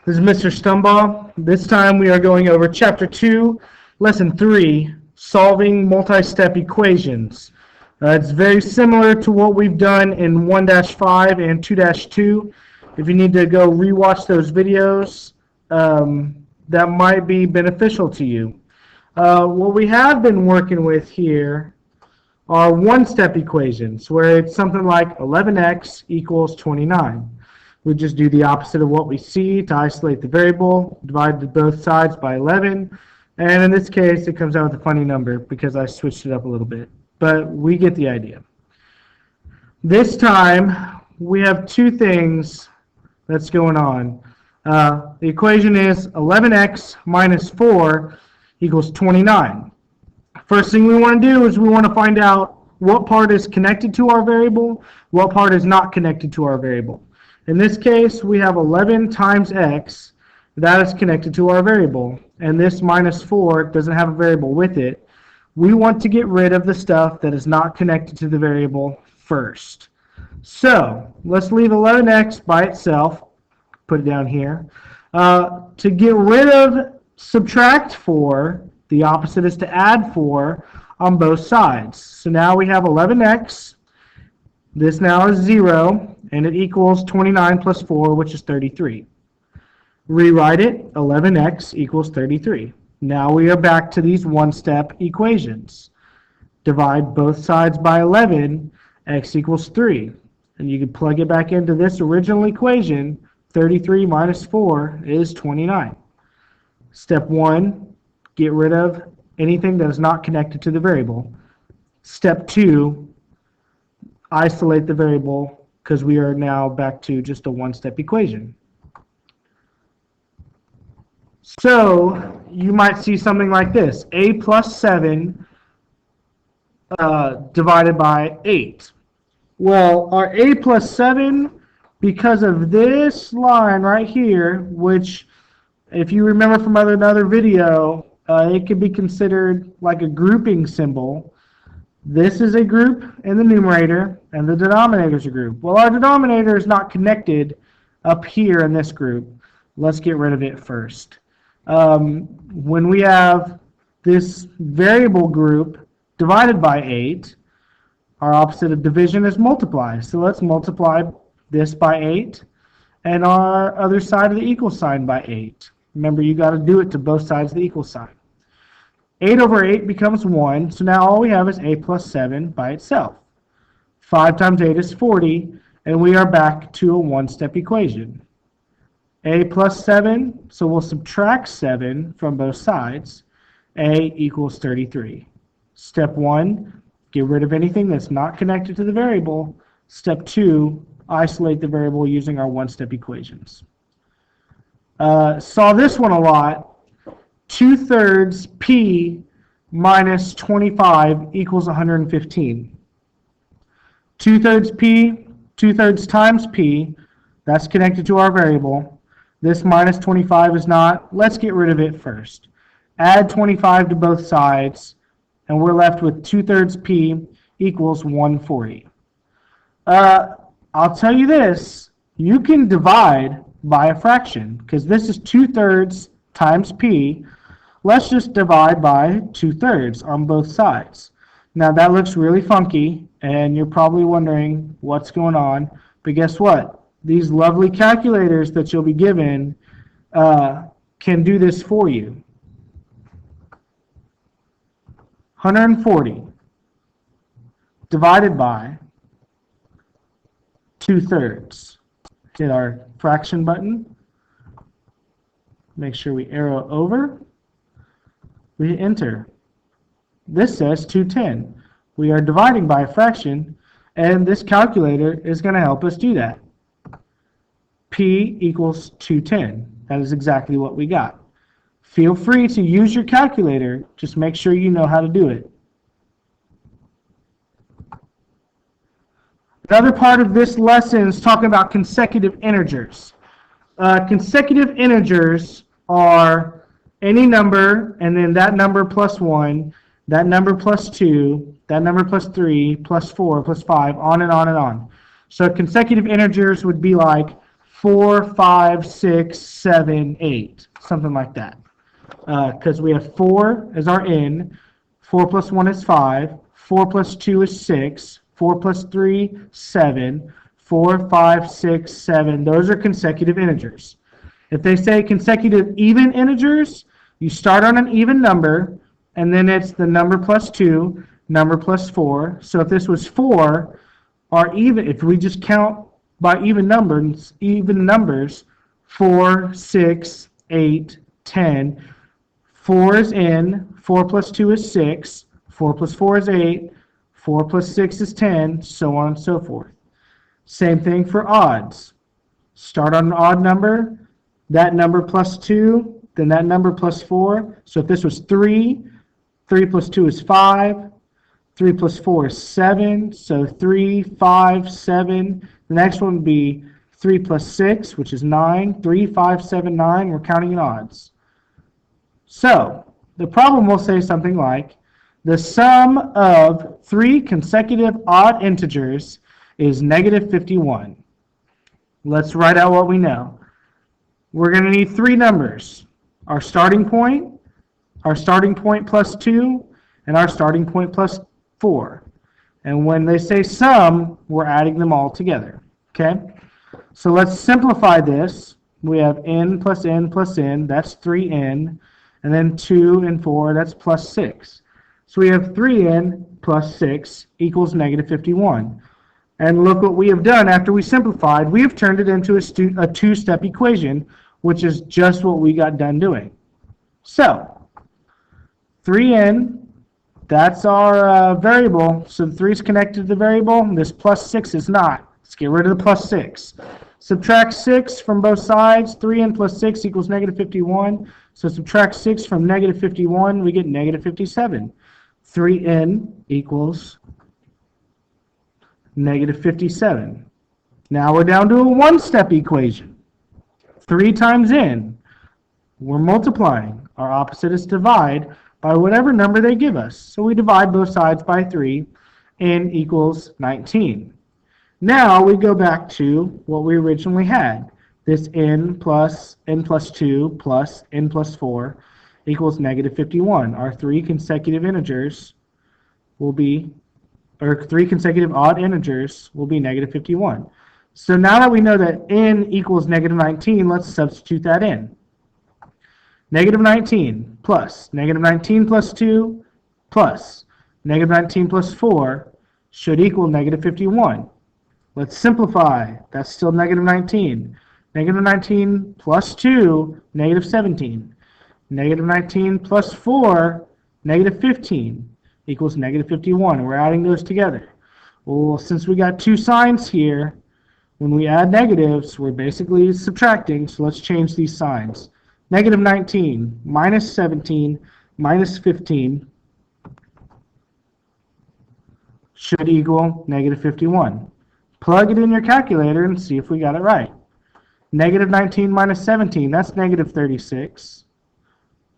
This is Mr. Stumbaugh. This time we are going over Chapter 2, Lesson 3, Solving Multi-Step Equations. It's very similar to what we've done in 1-5 and 2-2. If you need to go rewatch those videos, that might be beneficial to you. What we have been working with here are one-step equations, where it's something like 11x equals 29. We just do the opposite of what we see to isolate the variable, divide both sides by 11, and in this case it comes out with a funny number because I switched it up a little bit, but we get the idea. This time we have two things that's going on. The equation is 11x minus 4 equals 29. First thing we want to do is we want to find out what part is connected to our variable, what part is not connected to our variable. In this case, we have 11 times x. That is connected to our variable. And this minus 4 doesn't have a variable with it. We want to get rid of the stuff that is not connected to the variable first. So let's leave 11x by itself. Put it down here. To get rid of subtract 4, the opposite is to add 4 on both sides. So now we have 11x. This now is 0, and it equals 29 plus 4, which is 33. Rewrite it, 11x equals 33. Now we are back to these one-step equations. Divide both sides by 11, x equals 3. And you can plug it back into this original equation. 33 minus 4 is 29. Step 1, get rid of anything that is not connected to the variable. Step 2, isolate the variable because we are now back to just a one-step equation. So you might see something like this: a plus 7 divided by 8. Well, our a plus 7, because of this line right here, which if you remember from another video, it could be considered like a grouping symbol. This is a group in the numerator, and the denominator is a group. Well, our denominator is not connected up here in this group. Let's get rid of it first. When we have this variable group divided by 8, our opposite of division is multiply. So let's multiply this by 8 and our other side of the equal sign by 8. Remember, you got to do it to both sides of the equal sign. 8 over 8 becomes 1, so now all we have is a plus 7 by itself. 5 times 8 is 40, and we are back to a one-step equation. A plus 7, so we'll subtract 7 from both sides. A equals 33. Step 1, get rid of anything that's not connected to the variable. Step 2, isolate the variable using our one-step equations. Saw this one a lot. 2/3 p minus 25 equals 115. 2/3 p, 2/3 times p, that's connected to our variable. This minus 25 is not. Let's get rid of it first. Add 25 to both sides, and we're left with 2/3 p equals 140. I'll tell you this, you can divide by a fraction, because this is 2/3 times p. Let's just divide by 2/3 on both sides. Now that looks really funky, and you're probably wondering what's going on, but guess what? These lovely calculators that you'll be given can do this for you. 140 divided by 2/3. Hit our fraction button. Make sure we arrow over. We hit enter. This says 210. We are dividing by a fraction, and this calculator is going to help us do that. P equals 210. That is exactly what we got. Feel free to use your calculator. Just make sure you know how to do it. Another part of this lesson is talking about consecutive integers. Consecutive integers are any number, and then that number plus 1, that number plus 2, that number plus 3, plus 4, plus 5, on and on and on. So consecutive integers would be like 4, 5, 6, 7, 8, something like that. Because we have 4 as our n, 4 plus 1 is 5, 4 plus 2 is 6, 4 plus 3, 7, 4, 5, 6, 7. Those are consecutive integers. If they say consecutive even integers, you start on an even number, and then it's the number plus 2, number plus 4. So if this was 4, if we just count by even numbers, 4, 6, 8, 10. 4 is n, 4 plus 2 is 6, 4 plus 4 is 8, 4 plus 6 is 10, so on and so forth. Same thing for odds. Start on an odd number, that number plus 2, then that number plus 4. So if this was 3, 3 plus 2 is 5, 3 plus 4 is 7, so 3, 5, 7. The next one would be 3 plus 6, which is 9, 3, 5, 7, 9. We're counting in odds. So the problem will say something like, the sum of 3 consecutive odd integers is negative 51. Let's write out what we know. We're going to need 3 numbers. Our starting point plus 2, and our starting point plus 4. And when they say sum, we're adding them all together. Okay? So let's simplify this. We have n plus n plus n, that's 3n. And then 2 and 4, that's plus 6. So we have 3n plus 6 equals negative 51. And look what we have done after we simplified. We have turned it into a two-step equation, which is just what we got done doing. So 3n, that's our variable. So the 3 is connected to the variable. This plus 6 is not. Let's get rid of the plus 6. Subtract 6 from both sides. 3n plus 6 equals negative 51. So subtract 6 from negative 51, we get negative 57. 3n equals negative 57. Now we're down to a one-step equation. 3 times n. We're multiplying. Our opposite is divide by whatever number they give us. So we divide both sides by 3. N equals 19. Now we go back to what we originally had. This n plus 2 plus n plus 4 equals negative 51. Our 3 consecutive integers will be, or 3 consecutive odd integers will be negative 51. So now that we know that n equals negative 19, let's substitute that in. Negative 19 plus negative 19 plus 2 plus negative 19 plus 4 should equal negative 51. Let's simplify. That's still negative 19. Negative 19 plus 2, negative 17. Negative 19 plus 4, negative 15 equals negative 51. We're adding those together. Well, since we got 2 signs here, when we add negatives, we're basically subtracting, so let's change these signs. Negative 19 minus 17 minus 15 should equal negative 51. Plug it in your calculator and see if we got it right. Negative 19 minus 17, that's negative 36.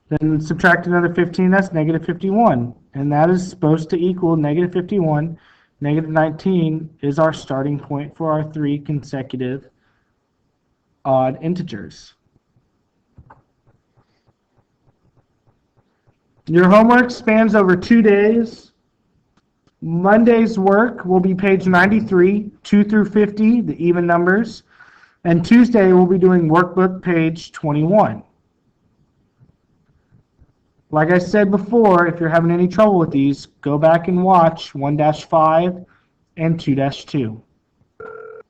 Then subtract another 15, that's negative 51. And that is supposed to equal negative 51. Negative 19 is our starting point for our 3 consecutive odd integers. Your homework spans over 2 days. Monday's work will be page 93, 2 through 50, the even numbers. And Tuesday we'll be doing workbook page 21. Like I said before, if you're having any trouble with these, go back and watch 1-5 and 2-2.